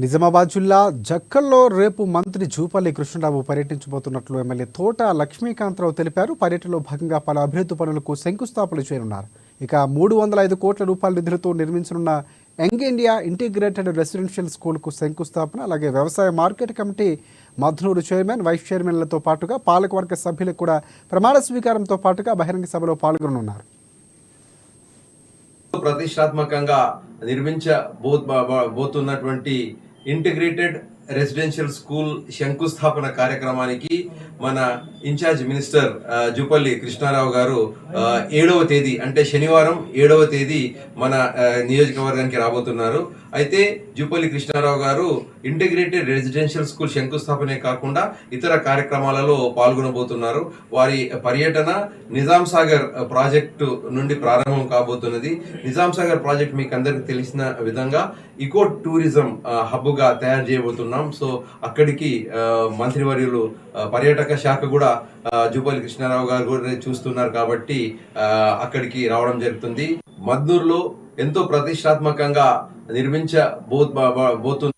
నిజామాబాద్ జిల్లా జక్కల్లో రేపు మంత్రి జూపల్లి కృష్ణరావు పర్యటించబోతున్నట్లు ఎమ్మెల్యే తోట లక్ష్మీకాంతరావు తెలిపారు. పర్యటనలో భాగంగా పలు అభివృద్ధి పనులకు శంకుస్థాపనలు చేయనున్నారు. ఇక 305 కోట్ల రూపాయల నిధులతో నిర్మించనున్న యంగ్ ఇండియా ఇంటిగ్రేటెడ్ రెసిడెన్షియల్ స్కూల్కు శంకుస్థాపన, అలాగే వ్యవసాయ మార్కెట్ కమిటీ మధ్నూరు చైర్మన్, వైస్ చైర్మన్లతో పాటుగా పాలకవర్గ సభ్యులకు కూడా ప్రమాణ స్వీకారంతో పాటుగా బహిరంగ సభలో పాల్గొననున్నారు. ప్రతిష్టాత్మకంగా నిర్మించబోతున్నటువంటి ఇంటిగ్రేటెడ్ రెసిడెన్షియల్ స్కూల్ శంకుస్థాపన కార్యక్రమానికి మన ఇన్ఛార్జ్ మినిస్టర్ జూపల్లి కృష్ణారావు గారు 7వ తేదీ అంటే శనివారం 7వ తేదీ మన నియోజకవర్గానికి రాబోతున్నారు. అయితే జూపల్లి కృష్ణారావు గారు ఇంటిగ్రేటెడ్ రెసిడెన్షియల్ స్కూల్ శంకుస్థాపనే కాకుండా ఇతర కార్యక్రమాలలో పాల్గొనబోతున్నారు. వారి పర్యటన నిజాం సాగర్ ప్రాజెక్టు నుండి ప్రారంభం కాబోతున్నది. నిజాం సాగర్ ప్రాజెక్ట్ మీకు అందరికి తెలిసిన విధంగా ఇకో టూరిజం హబ్గా తయారు చేయబోతున్నాం. సో అక్కడికి మంత్రివర్యులు పర్యాటక శాఖ కూడా జూపల్లి కృష్ణారావు గారు కూడా చూస్తున్నారు కాబట్టి అక్కడికి రావడం జరుగుతుంది. మద్నూరులో ఎంతో ప్రతిష్టాత్మకంగా నిర్మించబోతున్న